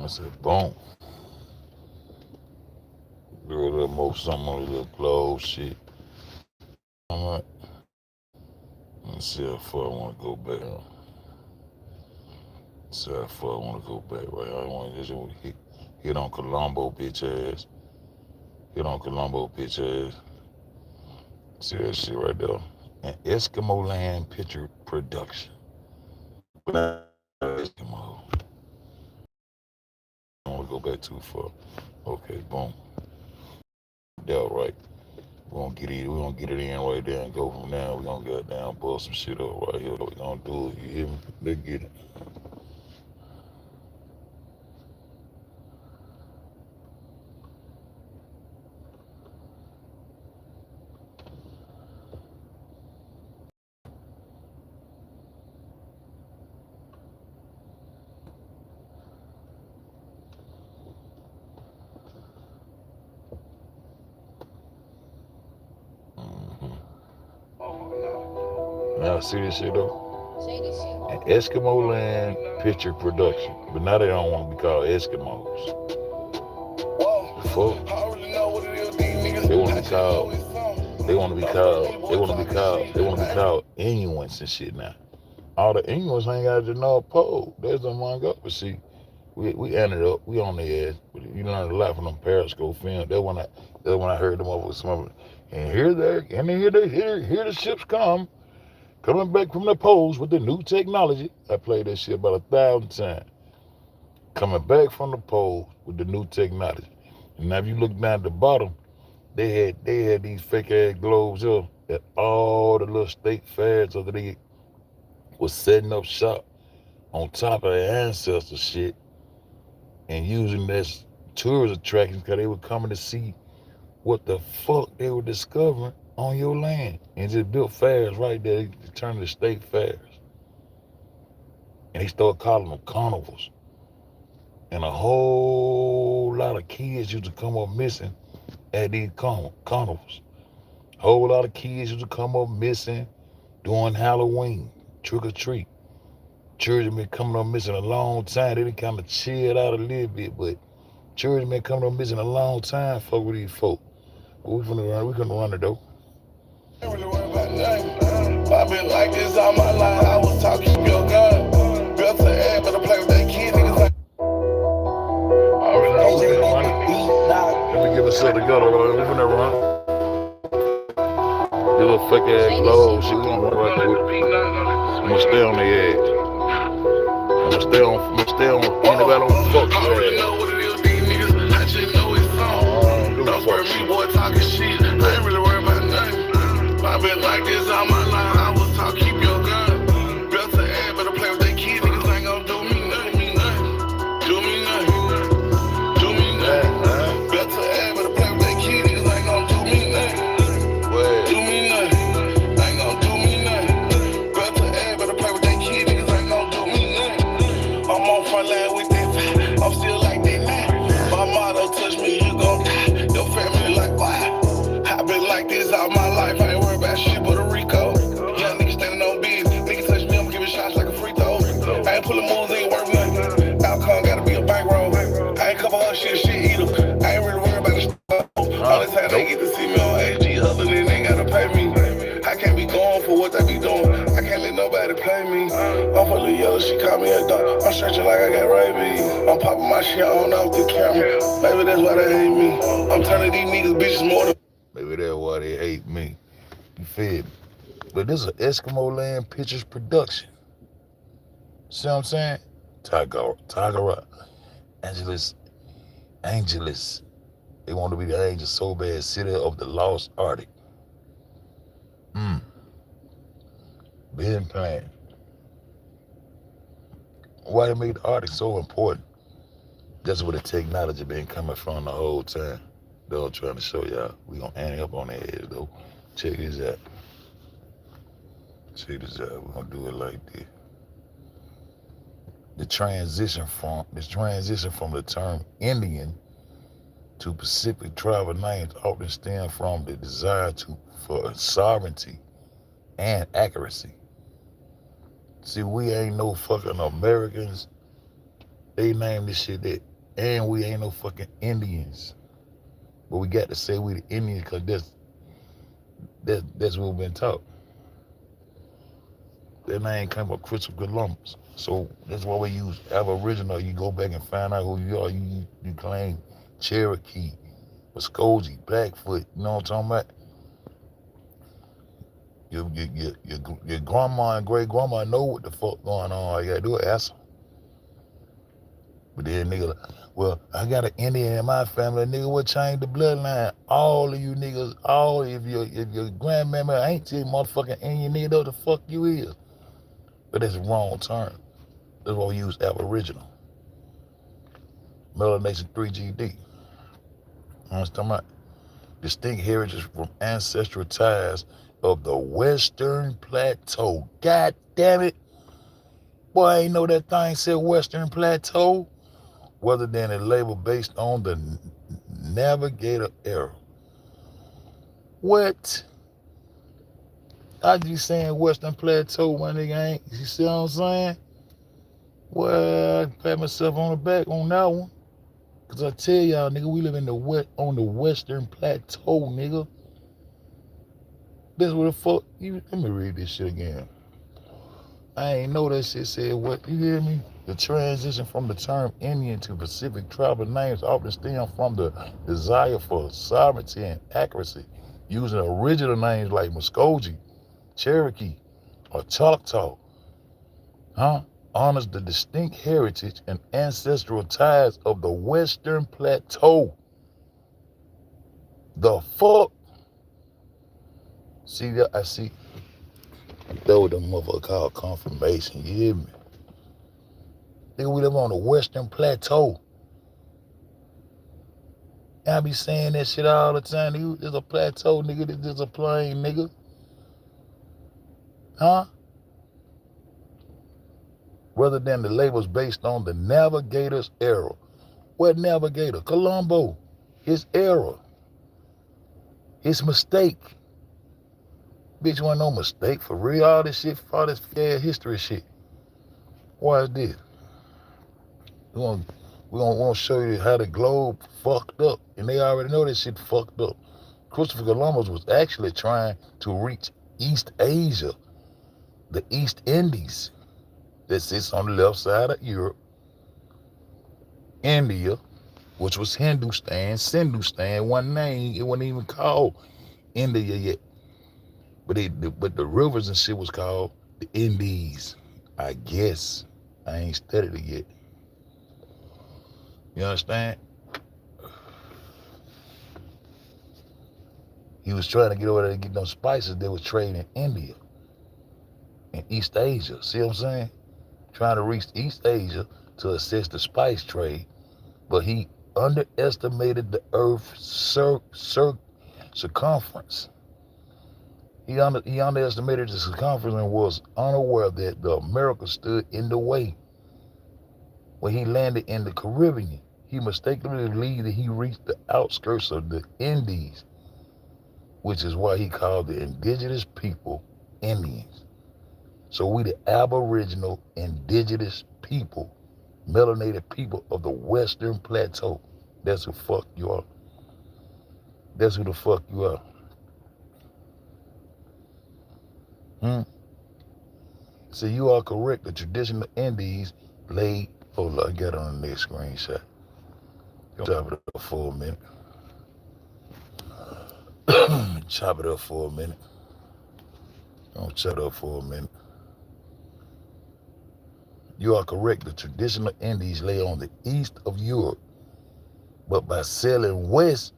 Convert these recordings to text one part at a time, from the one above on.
I said, boom. Do a little more something on a little clothes shit. I'm like, let's see how far I want to go back. See how far I want to go back, right? I want to just hit on Colombo, bitch ass. Hit on Colombo, bitch ass. See that shit right there. An Eskimo Land Picture Production. But not Eskimo. I don't want to go back too far. Okay, boom. Yeah, right. We're gonna get it in right there and go from there. We're gonna get down, bust some shit up right here. We're gonna do it. You hear me? Let's get it. Mm-hmm. Now see this shit though? An Eskimo Land Picture Production. But now they don't want to be called Eskimos. The fuck? They want to be called. They want to be called. They want to be called. They want to be called Inuits and shit now. All the Inuits ain't got the North Pole. There's the among up. But see, we ended up. We on the edge. You learn a lot from them Periscope films. That's when I heard them over some of it. And here the ships coming back from the poles with the new technology. I played that shit about 1,000 times. Coming back from the poles with the new technology. And now if you look down at the bottom, they had these fake ass globes up at all the little state fairs so that they was setting up shop on top of their ancestor shit and using this tourist attractions because they were coming to see what the fuck they were discovering on your land. And just built fairs right there. They turned to state fairs. And they started calling them carnivals. And a whole lot of kids used to come up missing at these carnivals. A whole lot of kids used to come up missing during Halloween, trick or treat. Children been coming up missing a long time. They done kind of chilled out a little bit, but children been coming up missing a long time. Fuck with these folk. But we finna run it though. I really worry about nothing. I've been like this all my life. I was talking your gun. Better add, better play with that kid, niggas. Like, I already know we finna run it. Let me give a set of gutter. We finna run. This little fake ass clothes shit. We gonna run right quick. I'm gonna stay on the edge. I'm gonna stay on anybody on the fuck shit. I already know what it is, these niggas. I just know it's on. Don't worry me, boy, talking shit. I ain't really worried about nothing. I've been like this all my life. I was taught keep your gun. Better add, better play with that kid. Niggas ain't gonna do me nothing. Do me nothing. Do me nothing. Better add, better play with that kid. Niggas ain't gonna do me nothing. Do me nothing. Ain't gonna do me nothing. Better add, better play with that kid. Niggas ain't gonna do me nothing. I'm on front line with that vibe. I'm still like that now. My motto touch me, you gon' die. Your family like why? I been like this all my life. I ain't worried about shit but a Rico. Young niggas standing on biz. Niggas touch me, I'm giving shots like a free throw. I ain't pulling moves, ain't worth nothing. Outcome gotta be a bankroll. I ain't cover her shit either. I ain't really worried about the stuff. All the time they get to see me on AG, other than they gotta pay me. I can't be going for what they be doing. I can't let nobody play me. I'm full of yellow, she call me a dog. I'm stretching like I got rabies. I'm popping my shit on off the camera. Maybe that's why they hate me. I'm turning these niggas bitches more than. Maybe that's why they hate me. You feel me? But this is an Eskimo Land Pictures production. See what I'm saying? Tagara, Angeles. They want to be the angel so bad. City of the Lost Arctic. Been planned. Why they made the Arctic so important? That's where the technology been coming from the whole time. That's what I'm trying to show y'all. We gonna ante up on that head though. Check this out. Check this out. We're gonna do it like this. The transition from the term Indian to Pacific tribal names often stem from the desire for sovereignty and accuracy. See, we ain't no fucking Americans. They named this shit that. And we ain't no fucking Indians. But we got to say we the Indians because that's what we've been taught. That name came from Christopher Columbus. So that's why we use Aboriginal. You go back and find out who you are. You claim Cherokee, Muskogee, Blackfoot. You know what I'm talking about? Your grandma and great grandma know what the fuck going on. All you gotta do is ask them. But then nigga, well, I got an Indian in my family. Nigga, what changed the bloodline? All of you niggas, if your grandmama ain't your motherfucking Indian, nigga, know what the fuck you is. But that's the wrong term. That's why we use Aboriginal. Melanation 3GD. You know what I'm talking about? Distinct heritage from ancestral ties of the Western Plateau. God damn it. Boy, I ain't know that thing said Western Plateau. Rather than a label based on the Navigator era. What? I just saying Western Plateau, my nigga ain't. You see what I'm saying? Well, I pat myself on the back on that one. Cause I tell y'all, nigga, we live in on the Western Plateau, nigga. That's what the fuck. Let me read this shit again. I ain't know that shit said what. You hear me? The transition from the term Indian to Pacific tribal names often stem from the desire for sovereignty and accuracy, using original names like Muskogee, Cherokee, or Choctaw. Honors the distinct heritage and ancestral ties of the Western Plateau. The fuck? See that? I see. That what the motherfucker called confirmation. You hear me? Nigga, we live on the Western Plateau. I be saying that shit all the time. Nigga, there's a plateau, nigga. There's a plain, nigga. Rather than the labels based on the navigator's era. What navigator? Colombo. His era. His mistake. Bitch, wasn't no mistake for real. All this shit, all this history shit. Why is this? We gonna show you how the globe fucked up. And they already know this shit fucked up. Christopher Columbus was actually trying to reach East Asia, the East Indies, that sits on the left side of Europe, India, which was Hindustan, Sindustan, one name. It wasn't even called India yet. But the rivers and shit was called the Indies. I guess. I ain't studied it yet. You understand? He was trying to get over there to get those spices they was trading in India and East Asia. See what I'm saying? Trying to reach East Asia to assess the spice trade. But he underestimated the Earth's circumference. He underestimated the circumference and was unaware that the Americas stood in the way. When he landed in the Caribbean, he mistakenly believed that he reached the outskirts of the Indies, which is why he called the indigenous people Indians. So we the Aboriginal indigenous people, melanated people of the Western Plateau. That's who fuck you are. That's who the fuck you are. So you are correct. The traditional Indies laid. Hold on, I got it on the next screenshot. Chop it up for a minute. Chop it up for a minute. Don't chop it up for a minute. You are correct. The traditional Indies lay on the east of Europe. But by sailing west,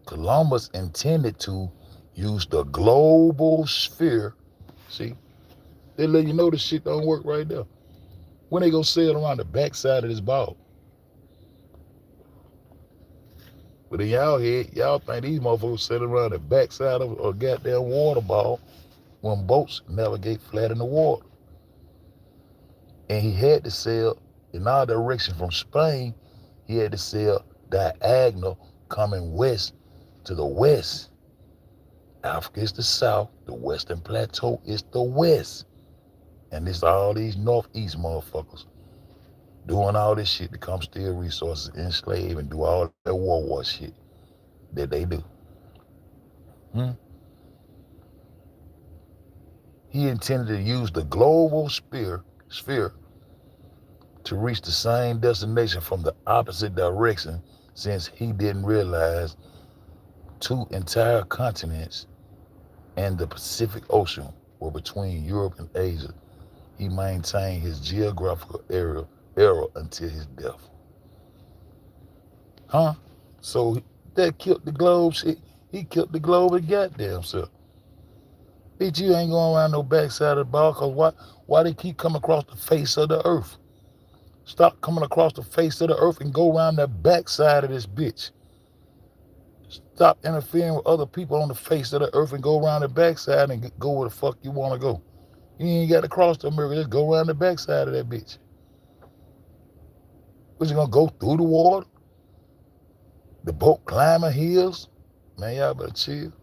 Columbus intended to use the global sphere. See, they let you know this shit don't work right there. When they go sail around the backside of this ball. But in y'all head, y'all think these motherfuckers sailing around the backside of a goddamn water ball when boats navigate flat in the water. And he had to sail in our direction from Spain. He had to sail diagonal coming west to the west. Africa is the south. The Western Plateau is the west. And it's all these northeast motherfuckers. doing all this shit to come steal resources, enslave, and do all that war shit that they do. He intended to use the global sphere to reach the same destination from the opposite direction, since he didn't realize 2 entire continents and the Pacific Ocean were between Europe and Asia. He maintained his geographical area until his death. So that killed the globe shit. He killed the globe and goddamn self. Bitch, you ain't going around no backside of the ball, cause why they keep coming across the face of the earth? Stop coming across the face of the earth and go around the backside of this bitch. Stop interfering with other people on the face of the earth and go around the backside and go where the fuck you want to go. You ain't got to cross the America, just go around the backside of that bitch. Was you gonna go through the water? The boat climbing hills? Man, y'all better chill.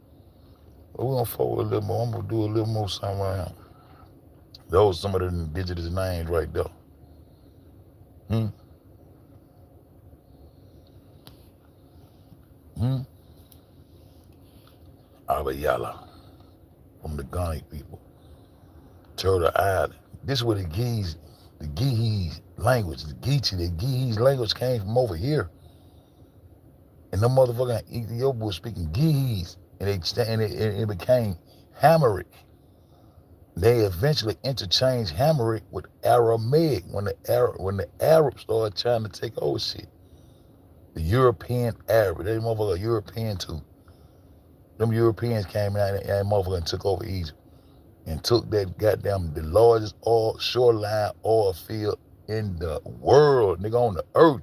But we're gonna forward a little more. I'm gonna do a little more something around. Those some of the indigenous names right there. Abayala from the Ghana people. Turtle Island. This is where the Geese language, the Geechee language came from over here. And the motherfucking Ethiopia was speaking Geese, and it became Hameric. They eventually interchanged Hameric with Aramaic when the Arabs started trying to take over shit. The European Arab, they motherfucker European too. Them Europeans came out and motherfucking took over Egypt and took that goddamn the largest shoreline oil field in the world, nigga, on the earth.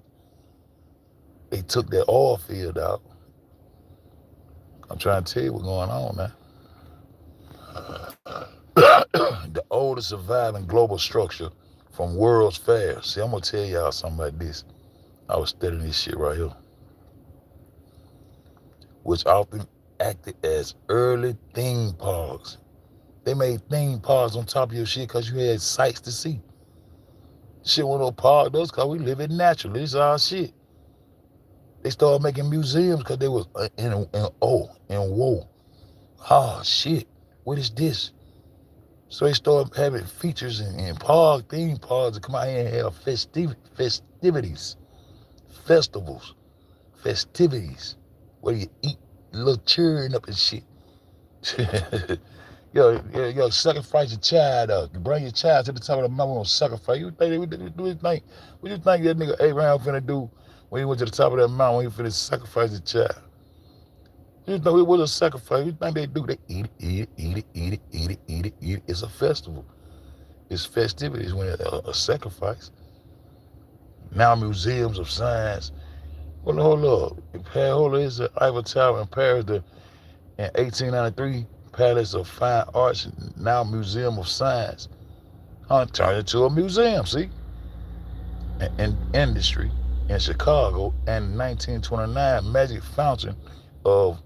They took that oil field out. I'm trying to tell you what's going on now. The oldest surviving global structure from World's Fair. See, I'm gonna tell y'all something like this. I was studying this shit right here, which often acted as early theme parks. They made theme parks on top of your shit because you had sights to see. Shit wasn't no park, those because we live it naturally. This is our shit. They started making museums because they was in woe. Oh shit, what is this? So they started having features and theme parks to come out here and have festivities, where you eat a little cheering up and shit. Yo, sacrifice your child up. You bring your child to the top of the mountain and sacrifice. What you think that nigga Abraham finna do when he went to the top of that mountain when he finna sacrifice his child? You know it was a sacrifice. You think they do? They eat it. It's a festival. It's festivities when it's a sacrifice. Now museums of science. Well, hold up. It's the Eiffel Tower in Paris. In 1893, Palace of Fine Arts, now Museum of Science. Turned into a museum, see? And industry in Chicago, and 1929, Magic Fountain of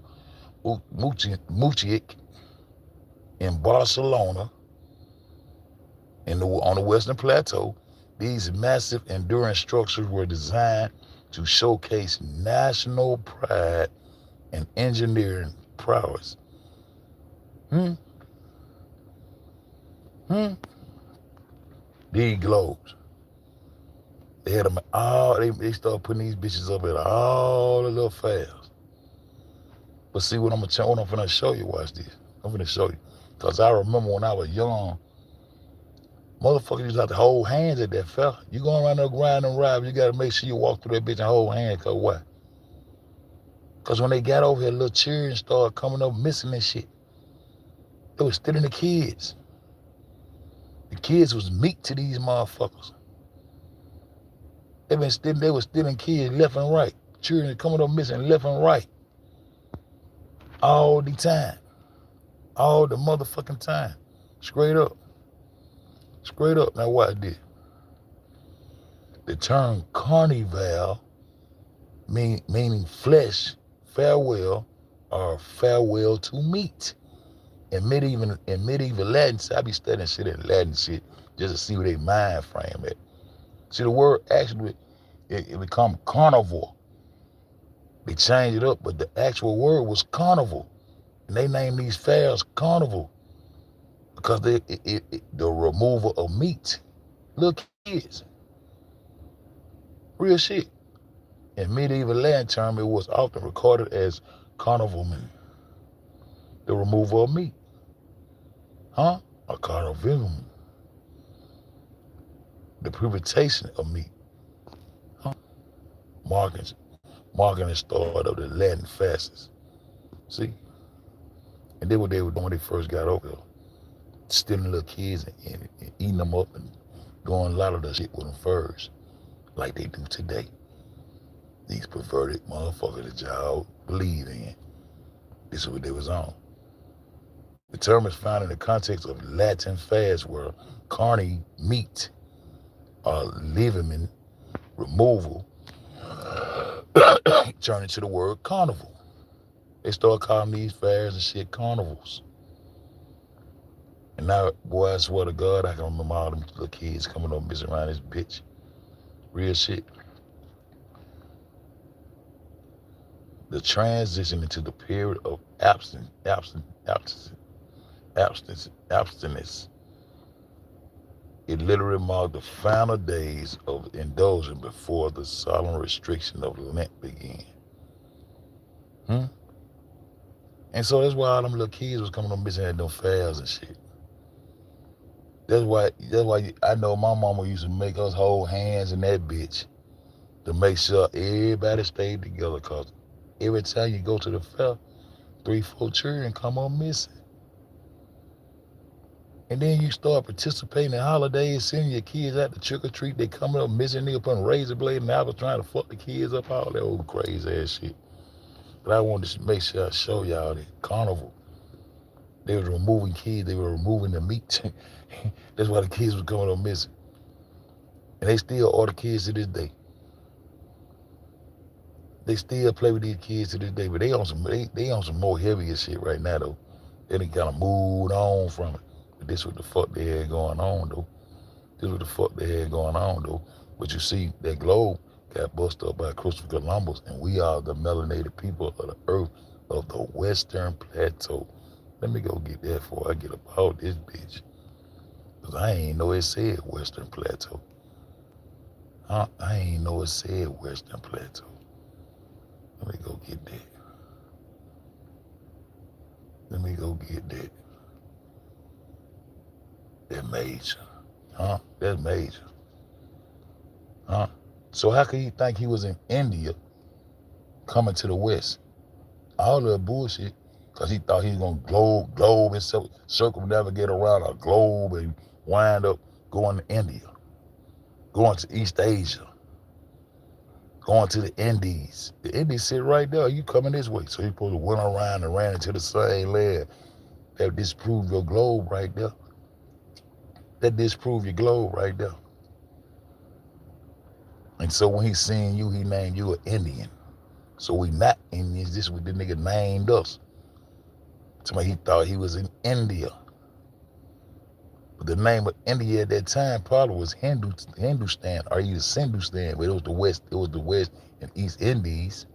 Montjuic in Barcelona, on the Western Plateau. These massive enduring structures were designed to showcase national pride and engineering prowess. These globes. They had them all, they started putting these bitches up at all the little fairs. But see what I'm finna show you, watch this. I'm finna show you. Cause I remember when I was young, motherfuckers used to have to hold hands at that fair. You going around there grinding and rob, you gotta make sure you walk through that bitch and hold hands, cause why? Cause when they got over here, little children started coming up missing and shit. They was stealing the kids. The kids was meat to these motherfuckers. They was stealing kids left and right. Children coming up missing left and right. All the time. All the motherfucking time. Straight up. Now watch this. The term carnival, meaning flesh, farewell, or farewell to meat. In medieval Latin, I be studying shit in Latin shit just to see where they mind frame at. See, the word actually, it become carnivore. They changed it up, but the actual word was carnival. And they named these fairs carnival because the removal of meat. Little kids. Real shit. In medieval Latin term, it was often recorded as carnivalman, the removal of meat. Huh? A carnivalum, the purification of meat. Huh? Marking, marking the start of the Latin fasts. See? And then what they were doing when they first got over there, stealing little kids and eating them up and doing a lot of the shit with them first, like they do today. These perverted motherfuckers that y'all believe in. This is what they was on. The term is found in the context of Latin fast where carne, meat, or liverman, removal, turn into the word carnival. They start calling these fairs and shit carnivals. And now, boy, I swear to God, I can remember all them little kids coming up messing around this bitch. Real shit. The transition into the period of abstinence. It literally marked the final days of indulgence before the solemn restriction of Lent began. And so that's why all them little kids was coming up missing at them fairs and shit. That's why I know my mama used to make us hold hands in that bitch to make sure everybody stayed together, cause every time you go to the fair, 3-4 children come up missing. And then you start participating in holidays, sending your kids out to trick or treat, they coming up missing, nigga putting razor blade and apples trying to fuck the kids up, all that old crazy ass shit. But I wanted to make sure I show y'all that carnival. They was removing kids, they were removing the meat. That's why the kids was coming up missing. And they still order kids to this day. They still play with these kids to this day, but they on some more heavier shit right now though. They done kind of moved on from it. But this what the fuck they had going on though. But you see, that globe got busted up by Christopher Columbus, and we are the melanated people of the earth of the Western Plateau. Let me go get that before I get about this bitch. Cause I ain't know it said Western Plateau. I ain't know it said Western Plateau. Let me go get that. That major. That's major. So how could he think he was in India coming to the West? All that bullshit, because he thought he was going to globe himself, circumnavigate around a globe and wind up going to India, going to East Asia, going to the Indies. The Indies sit right there. You coming this way. So he supposed to went around and ran into the same land. That disproved your globe right there. And so when he seen you, he named you an Indian. So we not Indians. This is what the nigga named us. Somebody he thought he was in India. But the name of India at that time probably was Hindustan or either Sindustan, but it was the West and East Indies.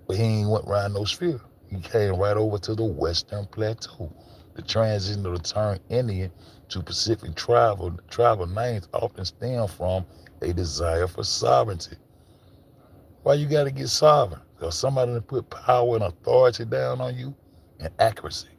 But he ain't went around no sphere. He came right over to the Western Plateau. The transition of the term Indian to Pacific tribal names often stem from a desire for sovereignty. Why you gotta get sovereign? Because somebody to put power and authority down on you and accuracy.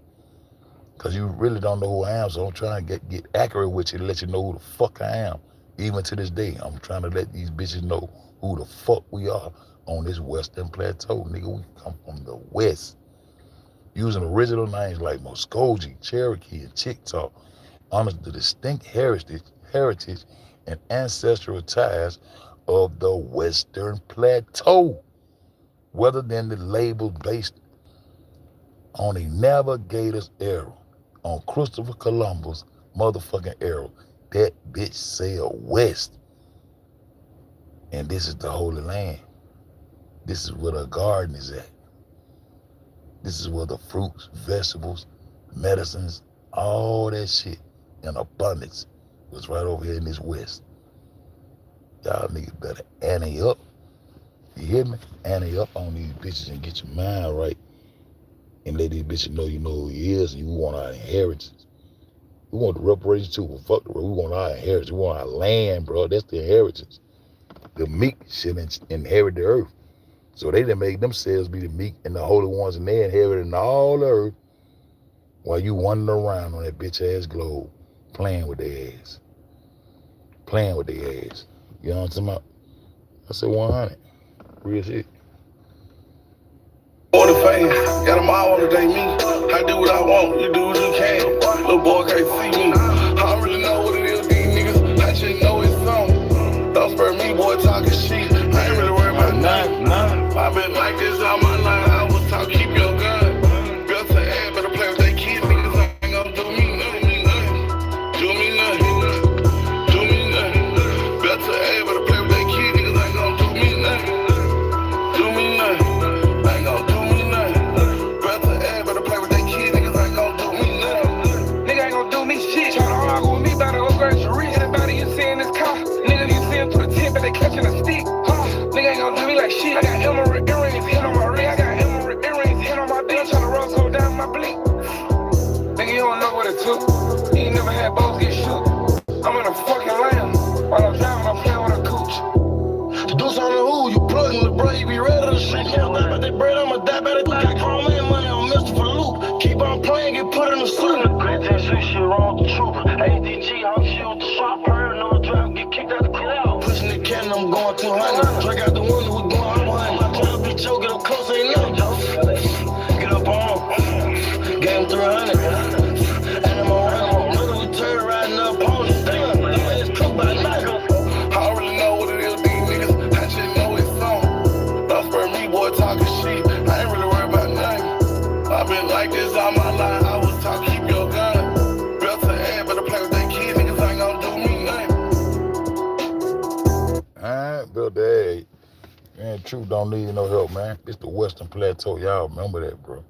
Because you really don't know who I am, so I'm trying to get accurate with you to let you know who the fuck I am. Even to this day, I'm trying to let these bitches know who the fuck we are on this Western Plateau. Nigga, we come from the West. Using original names like Muskogee, Cherokee, and Chickasaw honors the distinct heritage and ancestral ties of the Western Plateau, rather than the label based on a navigator's error, on Christopher Columbus' motherfucking error. That bitch sailed west. And this is the Holy Land. This is where the garden is at. This is where the fruits, vegetables, medicines, all that shit in abundance was right over here in this West. Y'all niggas better ante up. You hear me? Ante up on these bitches and get your mind right. And let these bitches know you know who he is and you want our inheritance. We want the reparations too, but fuck the rest. We want our inheritance. We want our land, bro. That's the inheritance. The meek should inherit the earth. So they done make themselves be the meek and the holy ones, and they inheriting all the earth while you wandering around on that bitch ass globe playing with their ass. Playing with their ass. You know what I'm talking about? I said 100. Real shit. For the fame, got them all on the day me. I do what I want, you do what you can. Little boy can't see me. I don't really know what it is, these niggas. I just know it's something. Don't spur me, boy, talking shit. I ain't really worried about nothing. I've been like this all my life. I was taught keep your gun. Built to add, better play with they kids. Niggas ain't gonna do me nothing. Do me nothing. Do me nothing. Built to add, better play with they kids. Niggas ain't gonna do me nothing. Do me nothing. Ain't gonna do me nothing. Better add, better play with they kids. Niggas ain't gonna do me nothing. Nigga ain't gonna do me shit. Tryna argue with me about the upgrade your wrist. Everybody you see in this car. Nigga you see him to the tip, but they catching a stick. Nigga ain't gonna do me like shit. I got emerald earrings hit on my ring. I got emerald earrings hit on my dick. Tryna roll so down my blink. Nigga, you don't know what it took. You ain't never had both get shook. I'm in a fucking lamb. While I'm driving, I'm playing with a cooch. To do something to who? You plugging the bro, you be ready to shoot. Can't die about that bread, I'ma die about it. Got chrome and money on Mr. for Luke. Keep on playing, get put in the suit. Great shit wrong with the truth. ADG, I'm shit with the shop. Heard no drive, get kicked out the club. Pushing the cannon, I'm going 200. Drag out the window, we going all behind. My trying to be choke, get up close, ain't nothing. Get up on him. Game 300. And I'm on him. We turn riding up on the thing. It's cooked by night. I don't really know what it is, these niggas. I just know it's something. Don't spur me, boy, talking shit. I ain't really worried about nothing. I've been like this all my life. I was taught keep your gun. Built to add, better play with they kids. Niggas ain't gonna do me nothing. Alright, built the egg. Man, truth don't need no help, man. It's the Western Plateau. Y'all remember that, bro.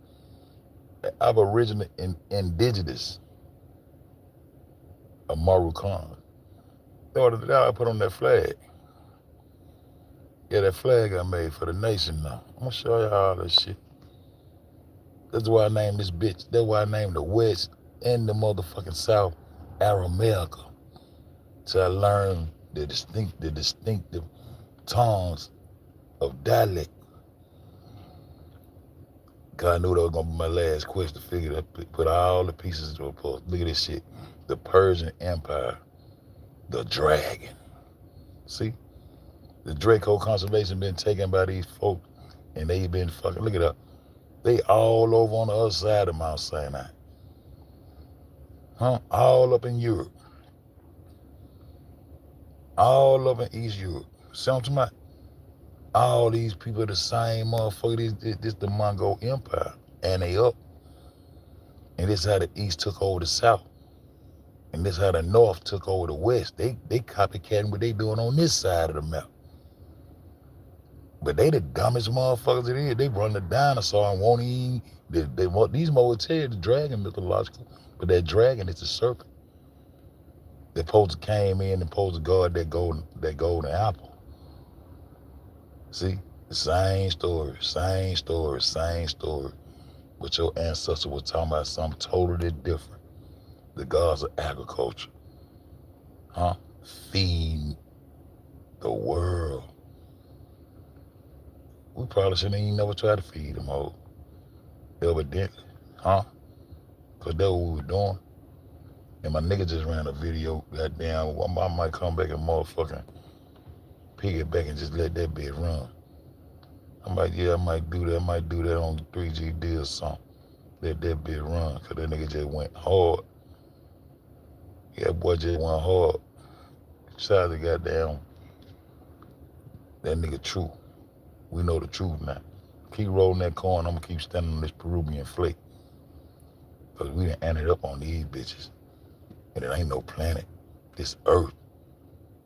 Aboriginal and indigenous of Marukan. I put on that flag. Yeah, that flag I made for the nation now. I'm gonna show y'all all this shit. That's why I named this bitch. That's why I named the West and the motherfucking South Aramaica. So I learned the distinctive tones of dialect. Cause I knew that was gonna be my last quest to figure that, put all the pieces to a puzzle. Look at this shit. The Persian Empire, the dragon. See? The Draco conservation been taken by these folks and they been fucking, look it up. They all over on the other side of Mount Sinai. All up in Europe. All up in East Europe. See what I'm talking about? All these people the same motherfucker. This the Mongol Empire. And they up. And this how the East took over the South. And this how the North took over the West. They copycatting what they doing on this side of the map. But they the dumbest motherfuckers it is. They run the dinosaur and won't even, they want these more tell you the dragon mythological, but that dragon is the serpent. That supposed to came in and supposed to guard that golden apple. See? The same story. But your ancestor was talking about something totally different. The gods of agriculture. Feeding the world. We probably shouldn't even never try to feed them all. Evidently. Cause that's what we were doing. And my nigga just ran a video, goddamn, I might come back and motherfucking piggyback and just let that bitch run. I might do that. I might do that on 3GD or something. Let that bitch run, cause that nigga just went hard. Yeah, that boy just went hard. Shout out to goddamn, that nigga True. We know the truth now. Keep rolling that corn, I'm gonna keep standing on this Peruvian flake. Cause we done ended up on these bitches. And it ain't no planet. This earth.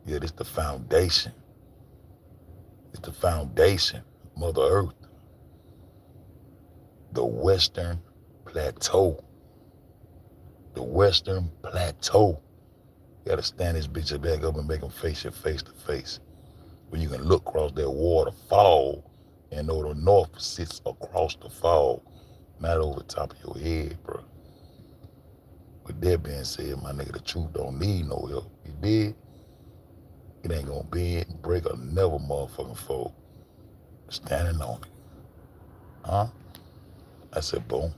Yeah, this the foundation. It's the foundation, Mother Earth. The Western Plateau. The Western Plateau. You gotta stand this bitch back up and make them face you face to face. When you can look across that waterfall and know the north sits across the fall, not over the top of your head, bro. With that being said, my nigga, the truth don't need no help. You dig? It ain't gonna bend, break, or never motherfucking fold. Standing on it. Huh? I said, boom.